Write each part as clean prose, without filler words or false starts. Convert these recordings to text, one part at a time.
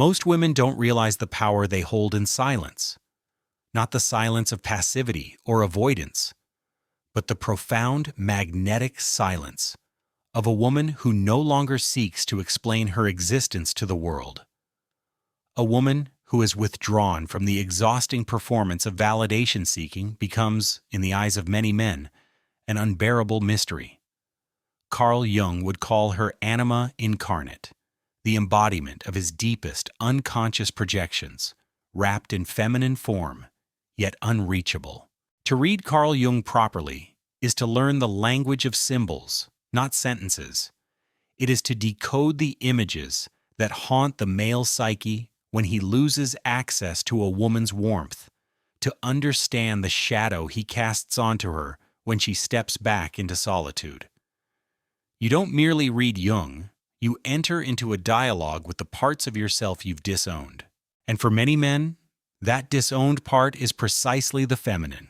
Most women don't realize the power they hold in silence, not the silence of passivity or avoidance, but the profound magnetic silence of a woman who no longer seeks to explain her existence to the world. A woman who is withdrawn from the exhausting performance of validation seeking becomes, in the eyes of many men, an unbearable mystery. Carl Jung would call her anima incarnate, the embodiment of his deepest unconscious projections, wrapped in feminine form, yet unreachable. To read Carl Jung properly is to learn the language of symbols, not sentences. It is to decode the images that haunt the male psyche when he loses access to a woman's warmth, to understand the shadow he casts onto her when she steps back into solitude. You don't merely read Jung, you enter into a dialogue with the parts of yourself you've disowned. And for many men, that disowned part is precisely the feminine,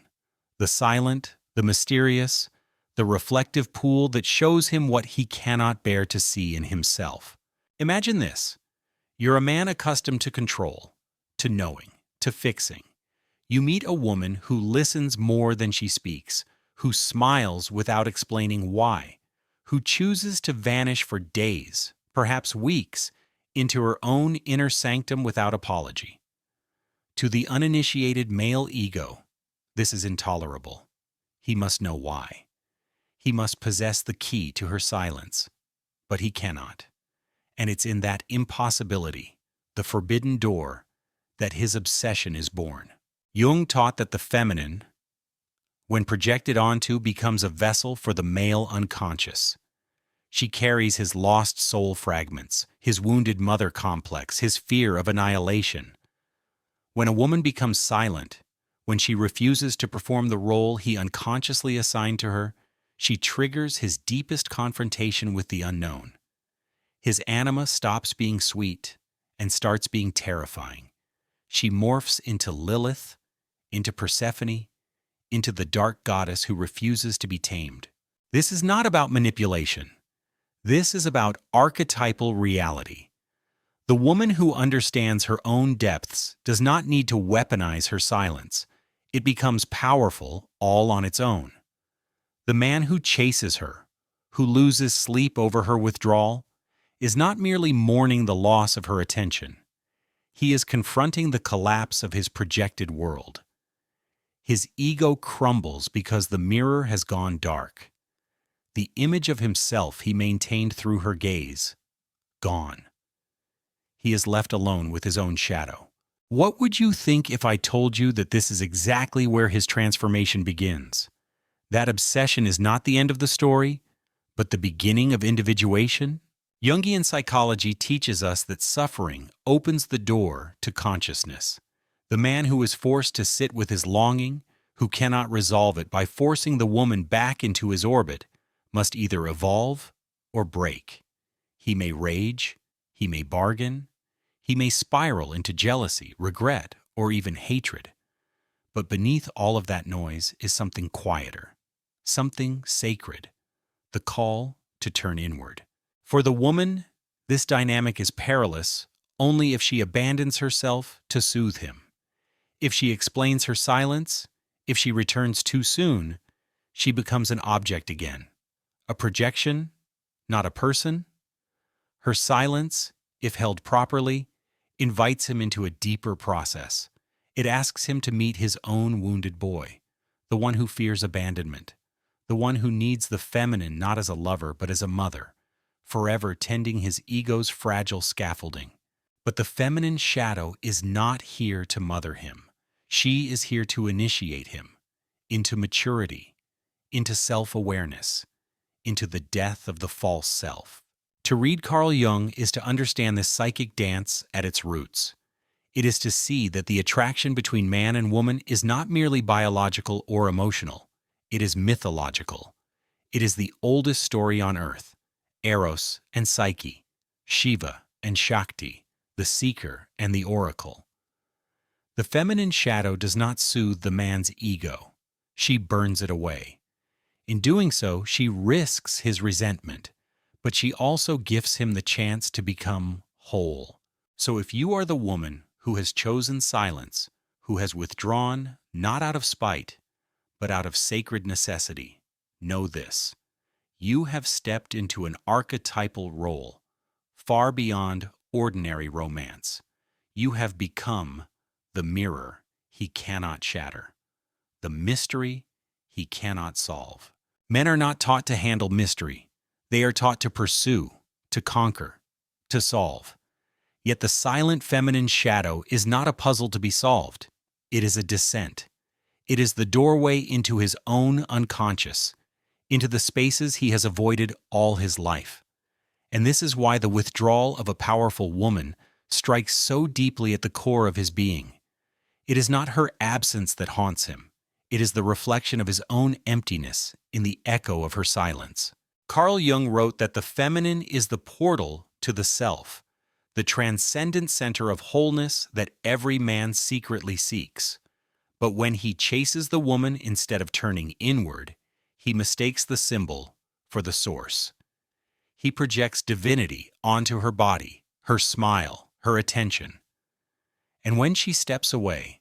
the silent, the mysterious, the reflective pool that shows him what he cannot bear to see in himself. Imagine this. You're a man accustomed to control, to knowing, to fixing. You meet a woman who listens more than she speaks, who smiles without explaining why, who chooses to vanish for days, perhaps weeks, into her own inner sanctum without apology. To the uninitiated male ego, this is intolerable. He must know why. He must possess the key to her silence, but he cannot. And it's in that impossibility, the forbidden door, that his obsession is born. Jung taught that the feminine, when projected onto, becomes a vessel for the male unconscious. She carries his lost soul fragments, his wounded mother complex, his fear of annihilation. When a woman becomes silent, when she refuses to perform the role he unconsciously assigned to her, she triggers his deepest confrontation with the unknown. His anima stops being sweet and starts being terrifying. She morphs into Lilith, into Persephone, into the dark goddess who refuses to be tamed. This is not about manipulation. This is about archetypal reality. The woman who understands her own depths does not need to weaponize her silence. It becomes powerful all on its own. The man who chases her, who loses sleep over her withdrawal, is not merely mourning the loss of her attention. He is confronting the collapse of his projected world. His ego crumbles because the mirror has gone dark. The image of himself he maintained through her gaze, gone. He is left alone with his own shadow. What would you think if I told you that this is exactly where his transformation begins? That obsession is not the end of the story, but the beginning of individuation? Jungian psychology teaches us that suffering opens the door to consciousness. The man who is forced to sit with his longing, who cannot resolve it by forcing the woman back into his orbit, must either evolve or break. He may rage, he may bargain, he may spiral into jealousy, regret, or even hatred. But beneath all of that noise is something quieter, something sacred, the call to turn inward. For the woman, this dynamic is perilous only if she abandons herself to soothe him. If she explains her silence, if she returns too soon, she becomes an object again. A projection, not a person. Her silence, if held properly, invites him into a deeper process. It asks him to meet his own wounded boy, the one who fears abandonment, the one who needs the feminine not as a lover but as a mother, forever tending his ego's fragile scaffolding. But the feminine shadow is not here to mother him. She is here to initiate him into maturity, into self-awareness, into the death of the false self. To read Carl Jung is to understand this psychic dance at its roots. It is to see that the attraction between man and woman is not merely biological or emotional. It is mythological. It is the oldest story on earth. Eros and Psyche, Shiva and Shakti, the seeker and the oracle. The feminine shadow does not soothe the man's ego. She burns it away. In doing so, she risks his resentment, but she also gifts him the chance to become whole. So if you are the woman who has chosen silence, who has withdrawn not out of spite, but out of sacred necessity, know this: you have stepped into an archetypal role, far beyond ordinary romance. You have become the mirror he cannot shatter, the mystery he cannot solve. Men are not taught to handle mystery. They are taught to pursue, to conquer, to solve. Yet the silent feminine shadow is not a puzzle to be solved. It is a descent. It is the doorway into his own unconscious, into the spaces he has avoided all his life. And this is why the withdrawal of a powerful woman strikes so deeply at the core of his being. It is not her absence that haunts him. It is the reflection of his own emptiness in the echo of her silence. Carl Jung wrote that the feminine is the portal to the self, the transcendent center of wholeness that every man secretly seeks. But when he chases the woman instead of turning inward, he mistakes the symbol for the source. He projects divinity onto her body, her smile, her attention. And when she steps away,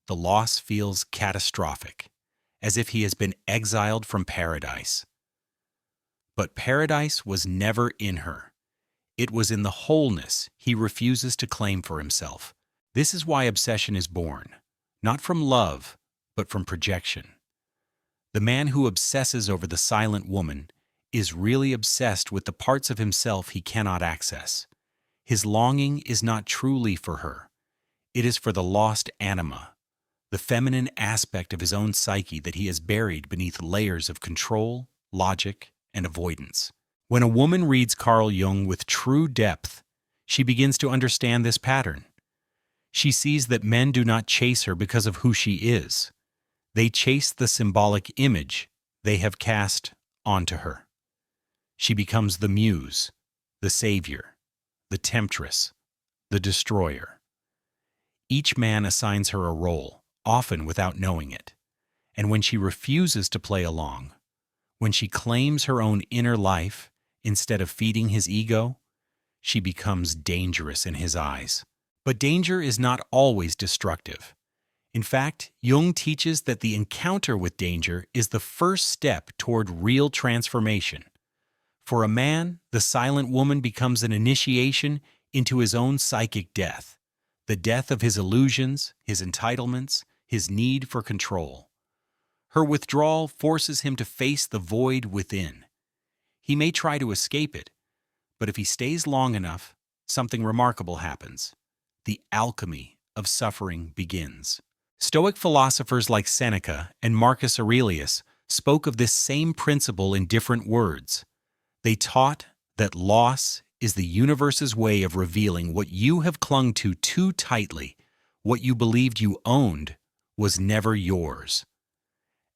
the loss feels catastrophic, as if he has been exiled from paradise. But paradise was never in her. It was in the wholeness he refuses to claim for himself. This is why obsession is born, not from love, but from projection. The man who obsesses over the silent woman is really obsessed with the parts of himself he cannot access. His longing is not truly for her. It is for the lost anima, the feminine aspect of his own psyche that he has buried beneath layers of control, logic, and avoidance. When a woman reads Carl Jung with true depth, she begins to understand this pattern. She sees that men do not chase her because of who she is. They chase the symbolic image they have cast onto her. She becomes the muse, the savior, the temptress, the destroyer. Each man assigns her a role, often without knowing it. And when she refuses to play along, when she claims her own inner life instead of feeding his ego, she becomes dangerous in his eyes. But danger is not always destructive. In fact, Jung teaches that the encounter with danger is the first step toward real transformation. For a man, the silent woman becomes an initiation into his own psychic death, the death of his illusions, his entitlements, his need for control. Her withdrawal forces him to face the void within. He may try to escape it, but if he stays long enough, something remarkable happens. The alchemy of suffering begins. Stoic philosophers like Seneca and Marcus Aurelius spoke of this same principle in different words. They taught that loss is the universe's way of revealing what you have clung to too tightly, what you believed you owned was never yours.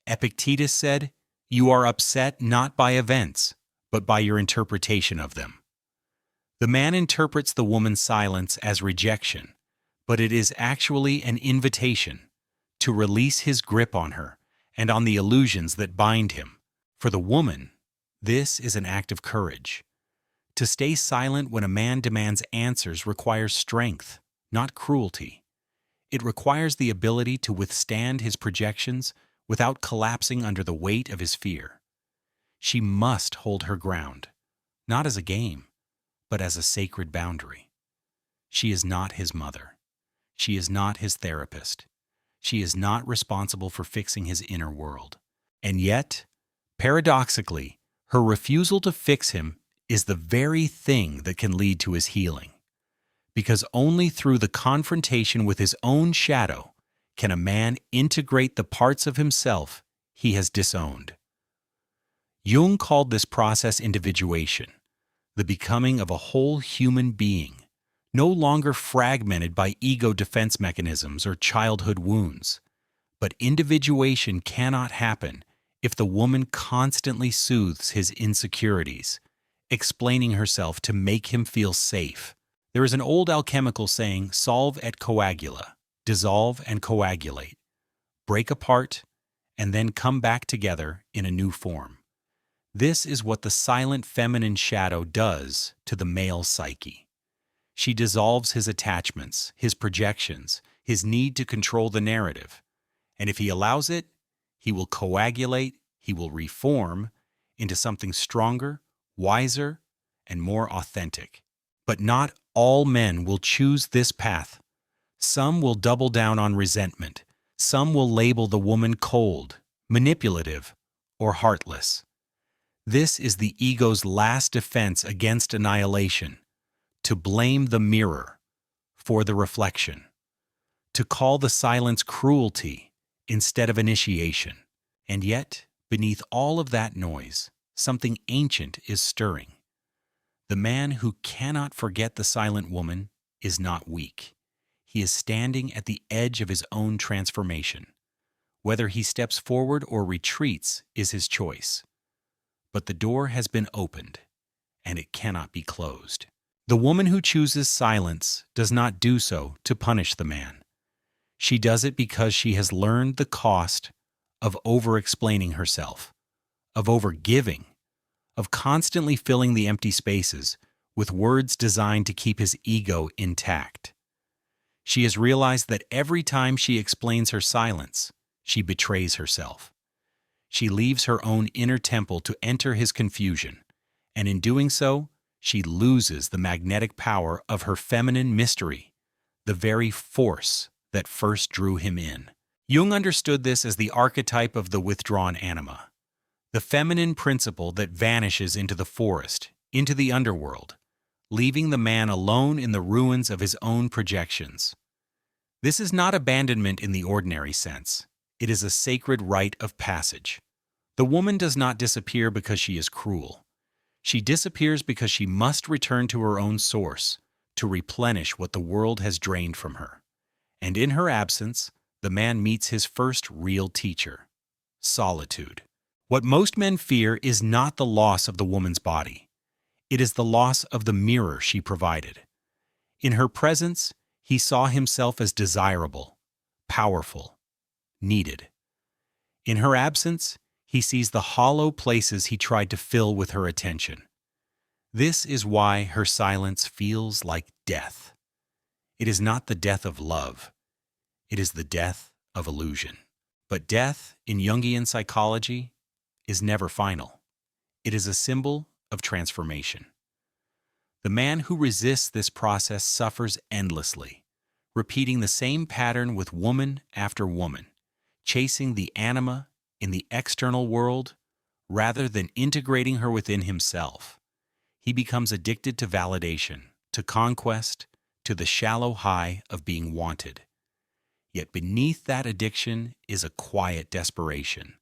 Epictetus said, "You are upset not by events, but by your interpretation of them." The man interprets the woman's silence as rejection, but it is actually an invitation to release his grip on her and on the illusions that bind him. For the woman, this is an act of courage. To stay silent when a man demands answers requires strength, not cruelty. It requires the ability to withstand his projections without collapsing under the weight of his fear. She must hold her ground, not as a game, but as a sacred boundary. She is not his mother. She is not his therapist. She is not responsible for fixing his inner world. And yet, paradoxically, her refusal to fix him is the very thing that can lead to his healing. Because only through the confrontation with his own shadow can a man integrate the parts of himself he has disowned. Jung called this process individuation, the becoming of a whole human being, no longer fragmented by ego defense mechanisms or childhood wounds. But individuation cannot happen if the woman constantly soothes his insecurities, explaining herself to make him feel safe. There is an old alchemical saying, solve et coagula, dissolve and coagulate, break apart, and then come back together in a new form. This is what the silent feminine shadow does to the male psyche. She dissolves his attachments, his projections, his need to control the narrative. And if he allows it, he will coagulate, he will reform into something stronger, wiser, and more authentic. But not all men will choose this path. Some will double down on resentment. Some will label the woman cold, manipulative, or heartless. This is the ego's last defense against annihilation, to blame the mirror for the reflection, to call the silence cruelty instead of initiation. And yet, beneath all of that noise, something ancient is stirring. The man who cannot forget the silent woman is not weak. He is standing at the edge of his own transformation. Whether he steps forward or retreats is his choice. But the door has been opened, and it cannot be closed. The woman who chooses silence does not do so to punish the man. She does it because she has learned the cost of over-explaining herself, of over-giving, of constantly filling the empty spaces with words designed to keep his ego intact. She has realized that every time she explains her silence, she betrays herself. She leaves her own inner temple to enter his confusion, and in doing so, she loses the magnetic power of her feminine mystery, the very force that first drew him in. Jung understood this as the archetype of the withdrawn anima, the feminine principle that vanishes into the forest, into the underworld, leaving the man alone in the ruins of his own projections. This is not abandonment in the ordinary sense. It is a sacred rite of passage. The woman does not disappear because she is cruel. She disappears because she must return to her own source, to replenish what the world has drained from her. And in her absence, the man meets his first real teacher: solitude. What most men fear is not the loss of the woman's body. It is the loss of the mirror she provided. In her presence, he saw himself as desirable, powerful, needed. In her absence, he sees the hollow places he tried to fill with her attention. This is why her silence feels like death. It is not the death of love. It is the death of illusion. But death, in Jungian psychology, is never final. It is a symbol of transformation. The man who resists this process suffers endlessly, repeating the same pattern with woman after woman, chasing the anima in the external world rather than integrating her within himself. He becomes addicted to validation, to conquest, to the shallow high of being wanted. Yet beneath that addiction is a quiet desperation,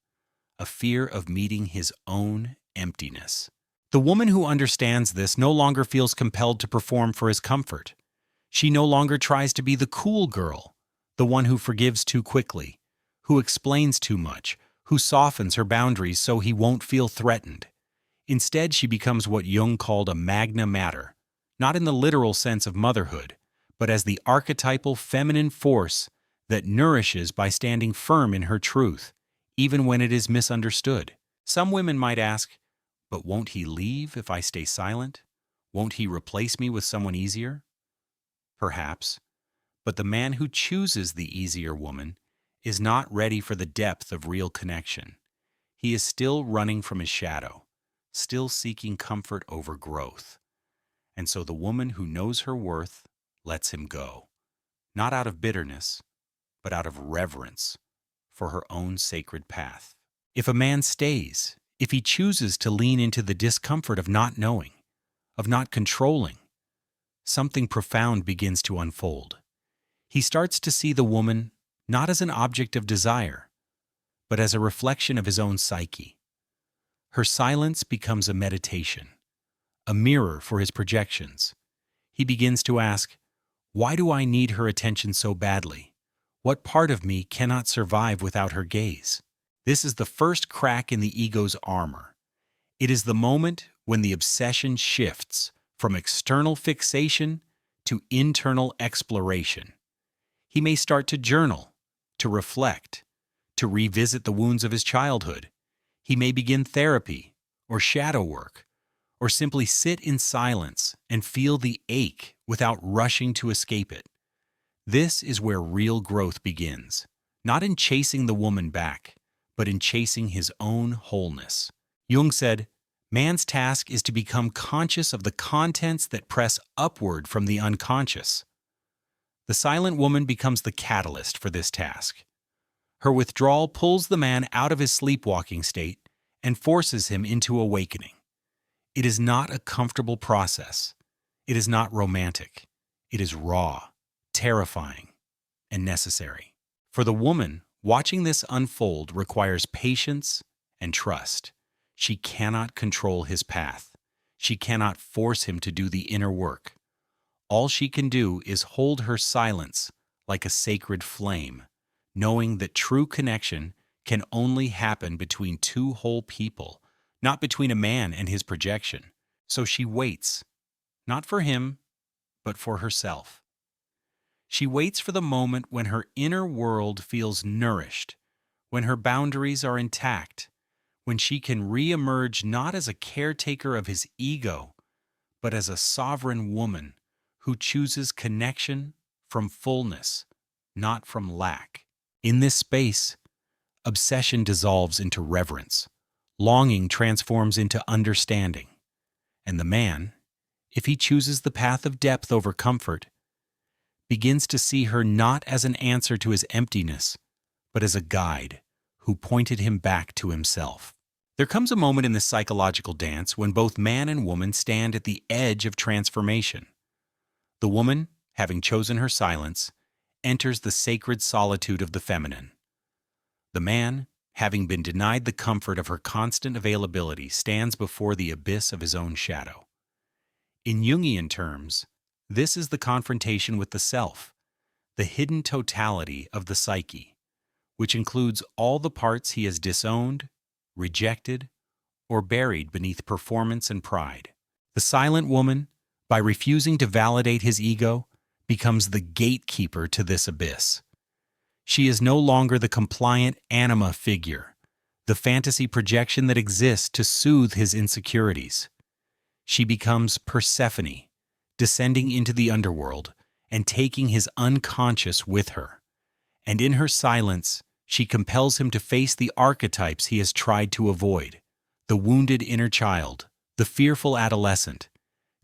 a fear of meeting his own emptiness. The woman who understands this no longer feels compelled to perform for his comfort. She no longer tries to be the cool girl, the one who forgives too quickly, who explains too much, who softens her boundaries so he won't feel threatened. Instead, she becomes what Jung called a magna mater, not in the literal sense of motherhood, but as the archetypal feminine force that nourishes by standing firm in her truth, even when it is misunderstood. Some women might ask, but won't he leave if I stay silent? Won't he replace me with someone easier? Perhaps, but the man who chooses the easier woman is not ready for the depth of real connection. He is still running from his shadow, still seeking comfort over growth. And so the woman who knows her worth lets him go, not out of bitterness, but out of reverence for her own sacred path. If a man stays, if he chooses to lean into the discomfort of not knowing, of not controlling, something profound begins to unfold. He starts to see the woman not as an object of desire, but as a reflection of his own psyche. Her silence becomes a meditation, a mirror for his projections. He begins to ask, why do I need her attention so badly? What part of me cannot survive without her gaze? This is the first crack in the ego's armor. It is the moment when the obsession shifts from external fixation to internal exploration. He may start to journal, to reflect, to revisit the wounds of his childhood. He may begin therapy or shadow work, or simply sit in silence and feel the ache without rushing to escape it. This is where real growth begins, not in chasing the woman back, but in chasing his own wholeness. Jung said, "Man's task is to become conscious of the contents that press upward from the unconscious." The silent woman becomes the catalyst for this task. Her withdrawal pulls the man out of his sleepwalking state and forces him into awakening. It is not a comfortable process. It is not romantic. It is raw, terrifying, and necessary. For the woman, watching this unfold requires patience and trust. She cannot control his path. She cannot force him to do the inner work. All she can do is hold her silence like a sacred flame, knowing that true connection can only happen between two whole people, not between a man and his projection. So she waits, not for him, but for herself. She waits for the moment when her inner world feels nourished, when her boundaries are intact, when she can re-emerge not as a caretaker of his ego, but as a sovereign woman who chooses connection from fullness, not from lack. In this space, obsession dissolves into reverence, longing transforms into understanding, and the man, if he chooses the path of depth over comfort, begins to see her not as an answer to his emptiness, but as a guide who pointed him back to himself. There comes a moment in this psychological dance when both man and woman stand at the edge of transformation. The woman, having chosen her silence, enters the sacred solitude of the feminine. The man, having been denied the comfort of her constant availability, stands before the abyss of his own shadow. In Jungian terms, this is the confrontation with the self, the hidden totality of the psyche, which includes all the parts he has disowned, rejected, or buried beneath performance and pride. The silent woman, by refusing to validate his ego, becomes the gatekeeper to this abyss. She is no longer the compliant anima figure, the fantasy projection that exists to soothe his insecurities. She becomes Persephone, descending into the underworld and taking his unconscious with her. And in her silence, she compels him to face the archetypes he has tried to avoid: the wounded inner child, the fearful adolescent,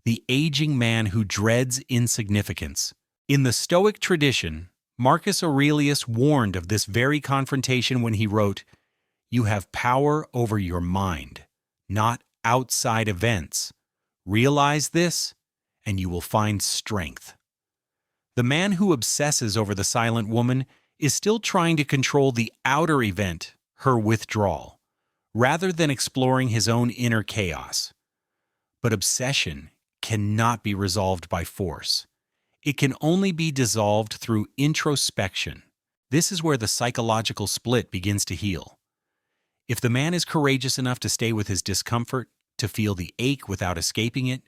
the aging man who dreads insignificance. In the Stoic tradition, Marcus Aurelius warned of this very confrontation when he wrote, "You have power over your mind, not outside events. Realize this, and you will find strength." The man who obsesses over the silent woman is still trying to control the outer event, her withdrawal, rather than exploring his own inner chaos. But obsession cannot be resolved by force. It can only be dissolved through introspection. This is where the psychological split begins to heal. If the man is courageous enough to stay with his discomfort, to feel the ache without escaping it,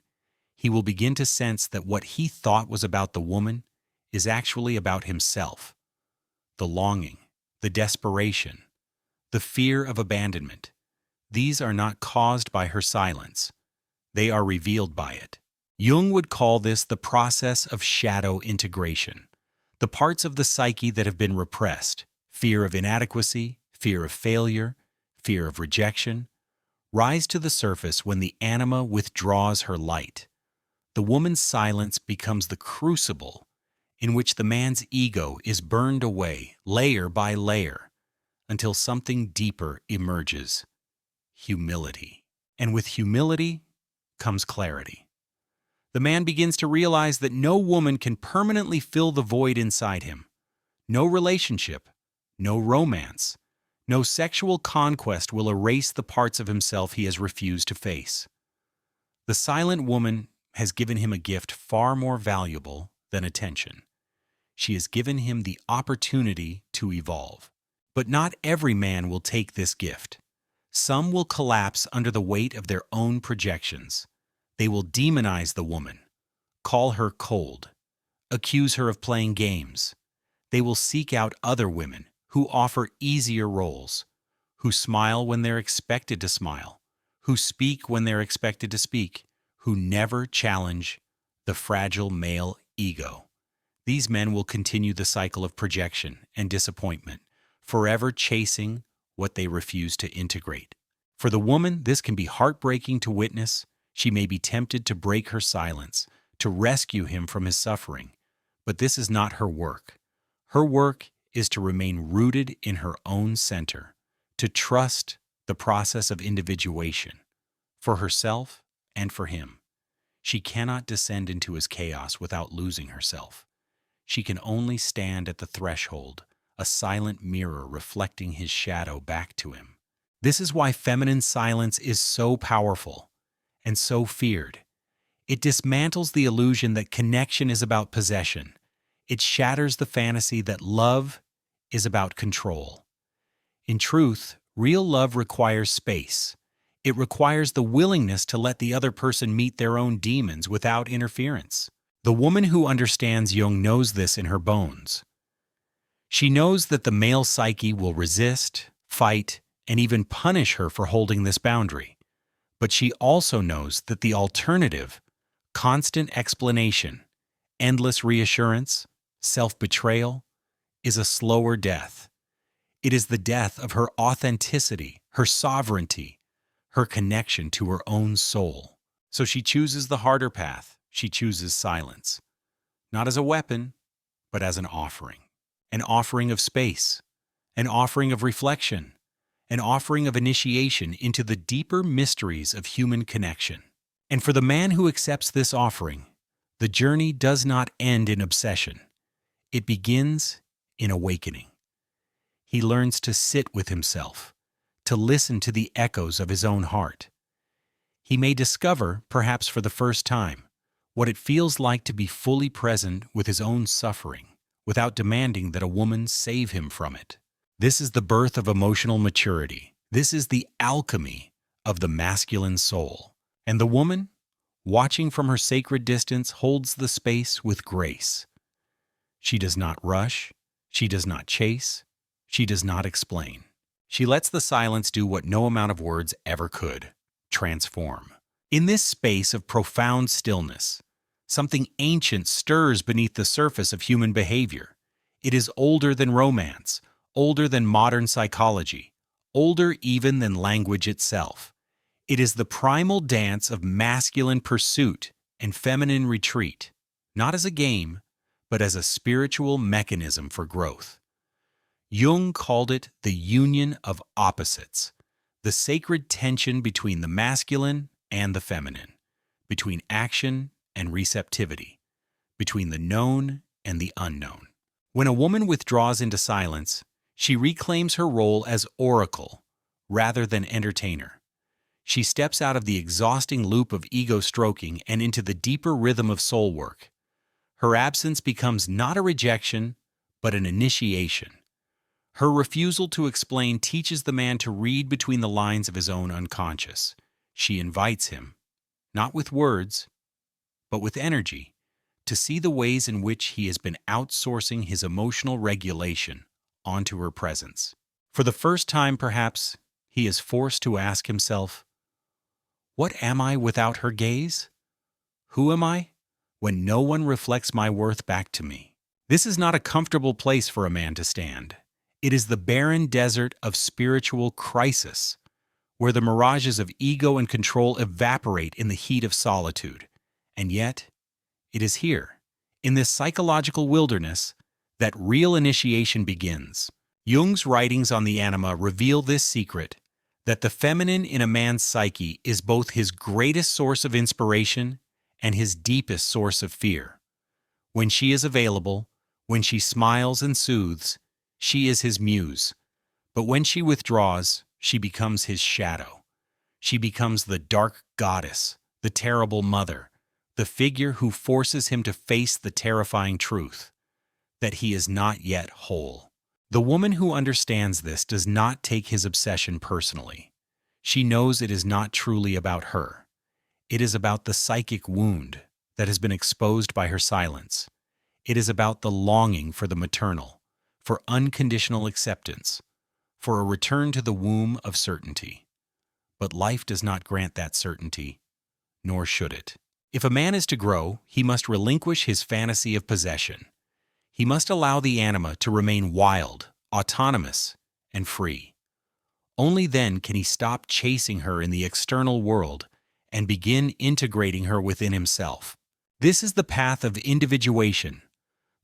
he will begin to sense that what he thought was about the woman is actually about himself. The longing, the desperation, the fear of abandonment, these are not caused by her silence. They are revealed by it. Jung would call this the process of shadow integration. The parts of the psyche that have been repressed, fear of inadequacy, fear of failure, fear of rejection, rise to the surface when the anima withdraws her light. The woman's silence becomes the crucible in which the man's ego is burned away layer by layer until something deeper emerges: humility. And with humility comes clarity. The man begins to realize that no woman can permanently fill the void inside him. No relationship, no romance, no sexual conquest will erase the parts of himself he has refused to face. The silent woman has given him a gift far more valuable than attention. She has given him the opportunity to evolve. But not every man will take this gift. Some will collapse under the weight of their own projections. They will demonize the woman, call her cold, accuse her of playing games. They will seek out other women who offer easier roles, who smile when they're expected to smile, who speak when they're expected to speak, who never challenge the fragile male ego. These men will continue the cycle of projection and disappointment, forever chasing what they refuse to integrate. For the woman, this can be heartbreaking to witness. She may be tempted to break her silence, to rescue him from his suffering. But this is not her work. Her work is to remain rooted in her own center, to trust the process of individuation, for herself and for him. She cannot descend into his chaos without losing herself. She can only stand at the threshold, a silent mirror reflecting his shadow back to him. This is why feminine silence is so powerful and so feared. It dismantles the illusion that connection is about possession. It shatters the fantasy that love is about control. In truth, real love requires space. It requires the willingness to let the other person meet their own demons without interference. The woman who understands Jung knows this in her bones. She knows that the male psyche will resist, fight, and even punish her for holding this boundary. But she also knows that the alternative, constant explanation, endless reassurance, self-betrayal, is a slower death. It is the death of her authenticity, her sovereignty, her connection to her own soul. So she chooses the harder path. She chooses silence, not as a weapon, but as an offering of space, an offering of reflection, an offering of initiation into the deeper mysteries of human connection. And for the man who accepts this offering, the journey does not end in obsession. It begins in awakening. He learns to sit with himself, to listen to the echoes of his own heart. He may discover, perhaps for the first time, what it feels like to be fully present with his own suffering, without demanding that a woman save him from it. This is the birth of emotional maturity. This is the alchemy of the masculine soul. And the woman, watching from her sacred distance, holds the space with grace. She does not rush. She does not chase. She does not explain. She lets the silence do what no amount of words ever could: transform. In this space of profound stillness, something ancient stirs beneath the surface of human behavior. It is older than romance, older than modern psychology, older even than language itself. It is the primal dance of masculine pursuit and feminine retreat, not as a game, but as a spiritual mechanism for growth. Jung called it the union of opposites, the sacred tension between the masculine and the feminine, between action and receptivity, between the known and the unknown. When a woman withdraws into silence, she reclaims her role as oracle rather than entertainer. She steps out of the exhausting loop of ego stroking and into the deeper rhythm of soul work. Her absence becomes not a rejection, but an initiation. Her refusal to explain teaches the man to read between the lines of his own unconscious. She invites him, not with words, but with energy, to see the ways in which he has been outsourcing his emotional regulation onto her presence. For the first time, perhaps, he is forced to ask himself, what am I without her gaze? Who am I when no one reflects my worth back to me? This is not a comfortable place for a man to stand. It is the barren desert of spiritual crisis, where the mirages of ego and control evaporate in the heat of solitude. And yet, it is here, in this psychological wilderness, that real initiation begins. Jung's writings on the anima reveal this secret, that the feminine in a man's psyche is both his greatest source of inspiration and his deepest source of fear. When she is available, when she smiles and soothes, she is his muse. But when she withdraws, she becomes his shadow. She becomes the dark goddess, the terrible mother, the figure who forces him to face the terrifying truth, that he is not yet whole. The woman who understands this does not take his obsession personally. She knows it is not truly about her. It is about the psychic wound that has been exposed by her silence. It is about the longing for the maternal, for unconditional acceptance, for a return to the womb of certainty. But life does not grant that certainty, nor should it. If a man is to grow, he must relinquish his fantasy of possession. He must allow the anima to remain wild, autonomous, and free. Only then can he stop chasing her in the external world and begin integrating her within himself. This is the path of individuation,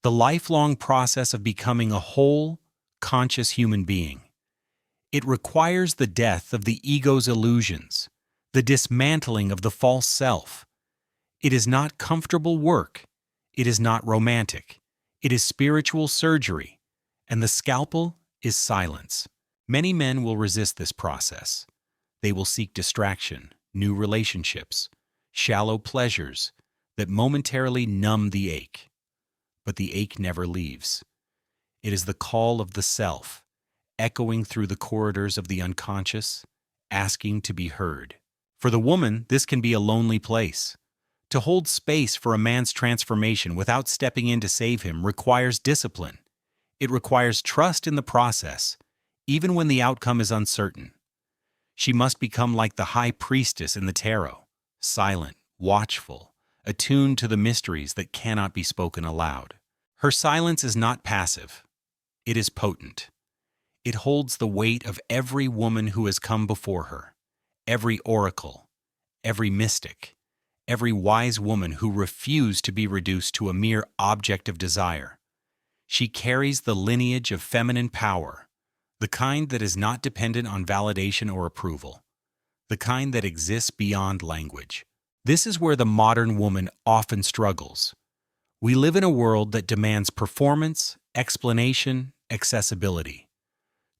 the lifelong process of becoming a whole, conscious human being. It requires the death of the ego's illusions, the dismantling of the false self. It is not comfortable work. It is not romantic. It is spiritual surgery, and the scalpel is silence. Many men will resist this process. They will seek distraction, new relationships, shallow pleasures that momentarily numb the ache. But the ache never leaves. It is the call of the self, echoing through the corridors of the unconscious, asking to be heard. For the woman, this can be a lonely place. To hold space for a man's transformation without stepping in to save him requires discipline. It requires trust in the process, even when the outcome is uncertain. She must become like the high priestess in the tarot, silent, watchful, attuned to the mysteries that cannot be spoken aloud. Her silence is not passive. It is potent. It holds the weight of every woman who has come before her, every oracle, every mystic, every wise woman who refused to be reduced to a mere object of desire. She carries the lineage of feminine power, the kind that is not dependent on validation or approval, the kind that exists beyond language. This is where the modern woman often struggles. We live in a world that demands performance, explanation, accessibility.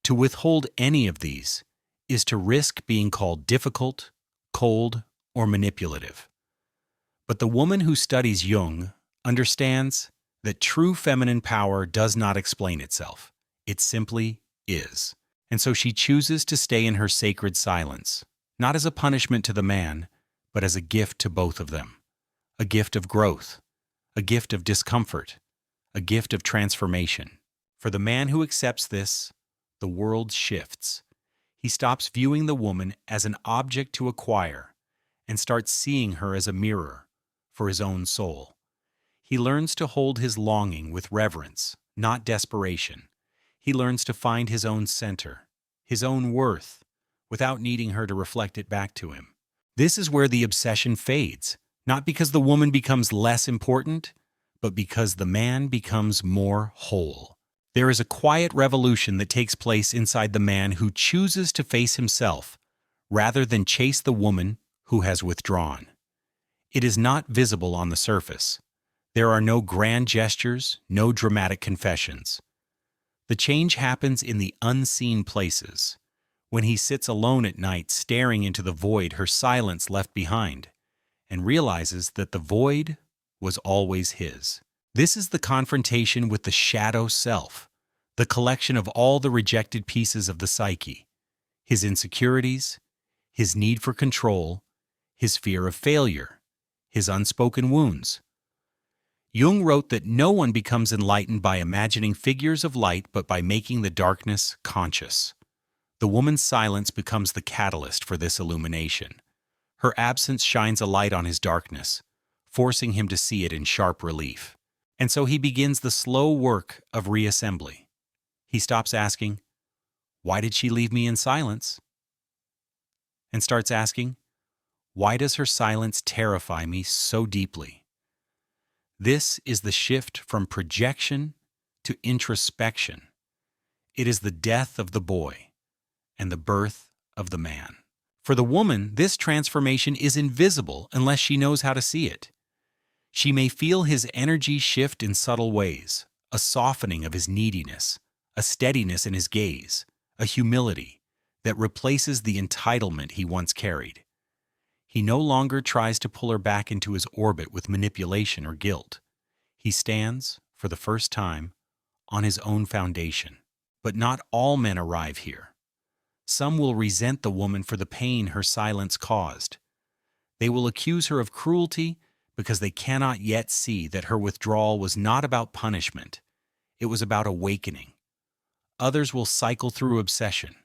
To withhold any of these is to risk being called difficult, cold, or manipulative. But the woman who studies Jung understands that true feminine power does not explain itself. It simply is. And so she chooses to stay in her sacred silence, not as a punishment to the man, but as a gift to both of them. A gift of growth, a gift of discomfort, a gift of transformation. For the man who accepts this, the world shifts. He stops viewing the woman as an object to acquire and starts seeing her as a mirror for his own soul. He learns to hold his longing with reverence, not desperation. He learns to find his own center, his own worth, without needing her to reflect it back to him. This is where the obsession fades, not because the woman becomes less important, but because the man becomes more whole. There is a quiet revolution that takes place inside the man who chooses to face himself rather than chase the woman who has withdrawn. It is not visible on the surface. There are no grand gestures, no dramatic confessions. The change happens in the unseen places, when he sits alone at night staring into the void her silence left behind, and realizes that the void was always his. This is the confrontation with the shadow self, the collection of all the rejected pieces of the psyche, his insecurities, his need for control, his fear of failure, his unspoken wounds. Jung wrote that no one becomes enlightened by imagining figures of light but by making the darkness conscious. The woman's silence becomes the catalyst for this illumination. Her absence shines a light on his darkness, forcing him to see it in sharp relief. And so he begins the slow work of reassembly. He stops asking, "Why did she leave me in silence?" and starts asking, "Why does her silence terrify me so deeply?" This is the shift from projection to introspection. It is the death of the boy and the birth of the man. For the woman, this transformation is invisible unless she knows how to see it. She may feel his energy shift in subtle ways, a softening of his neediness, a steadiness in his gaze, a humility that replaces the entitlement he once carried. He no longer tries to pull her back into his orbit with manipulation or guilt. He stands, for the first time, on his own foundation. But not all men arrive here. Some will resent the woman for the pain her silence caused. They will accuse her of cruelty because they cannot yet see that her withdrawal was not about punishment. It was about awakening. Others will cycle through obsession,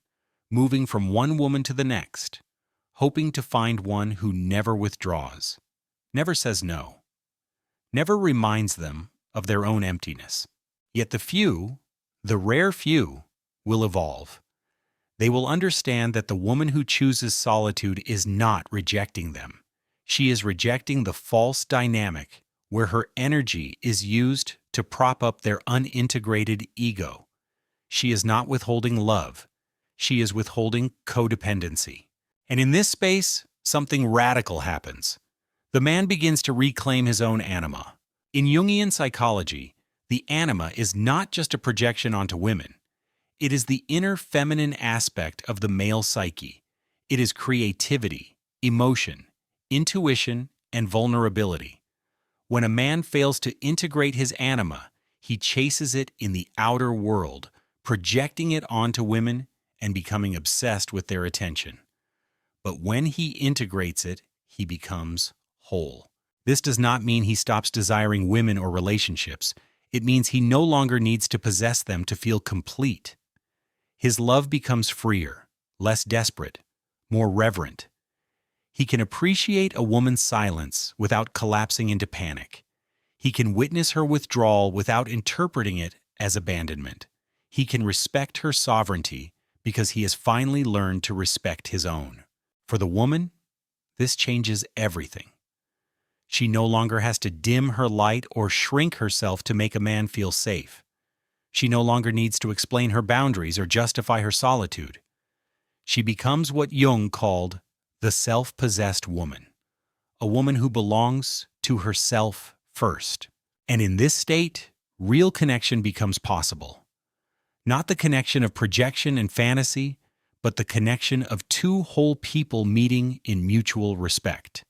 moving from one woman to the next, hoping to find one who never withdraws. never says no, never reminds them of their own emptiness. Yet the few, the rare few, will evolve. They will understand that the woman who chooses solitude is not rejecting them. She is rejecting the false dynamic where her energy is used to prop up their unintegrated ego. She is not withholding love. She is withholding codependency. And in this space, something radical happens. The man begins to reclaim his own anima. In Jungian psychology, the anima is not just a projection onto women. It is the inner feminine aspect of the male psyche. It is creativity, emotion, intuition, and vulnerability. When a man fails to integrate his anima, he chases it in the outer world, projecting it onto women and becoming obsessed with their attention. But when he integrates it, he becomes whole. This does not mean he stops desiring women or relationships. It means he no longer needs to possess them to feel complete. His love becomes freer, less desperate, more reverent. He can appreciate a woman's silence without collapsing into panic. He can witness her withdrawal without interpreting it as abandonment. He can respect her sovereignty because he has finally learned to respect his own. For the woman, this changes everything. She no longer has to dim her light or shrink herself to make a man feel safe. She no longer needs to explain her boundaries or justify her solitude. She becomes what Jung called the self-possessed woman, a woman who belongs to herself first. And in this state, real connection becomes possible. Not the connection of projection and fantasy, but the connection of two whole people meeting in mutual respect.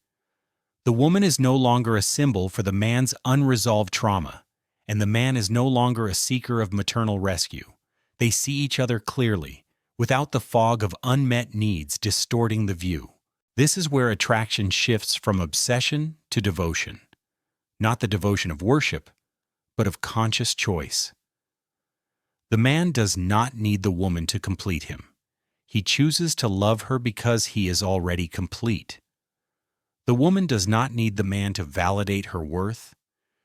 The woman is no longer a symbol for the man's unresolved trauma, and the man is no longer a seeker of maternal rescue. They see each other clearly, without the fog of unmet needs distorting the view. This is where attraction shifts from obsession to devotion. Not the devotion of worship, but of conscious choice. The man does not need the woman to complete him. He chooses to love her because he is already complete. The woman does not need the man to validate her worth.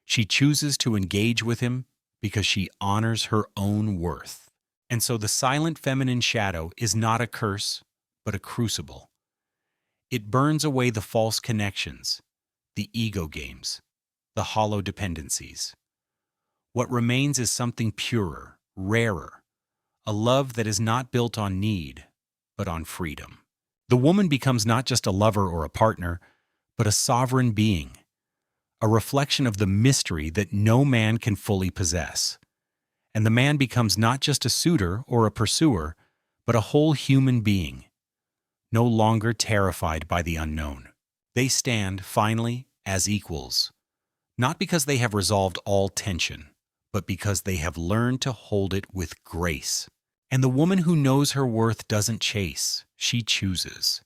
She chooses to engage with him because she honors her own worth. And so the silent feminine shadow is not a curse, but a crucible. It burns away the false connections, the ego games, the hollow dependencies. What remains is something purer, rarer, a love that is not built on need, but on freedom. The woman becomes not just a lover or a partner, but a sovereign being, a reflection of the mystery that no man can fully possess. And the man becomes not just a suitor or a pursuer, but a whole human being, no longer terrified by the unknown. They stand, finally, as equals, not because they have resolved all tension, but because they have learned to hold it with grace. And the woman who knows her worth doesn't chase, she chooses.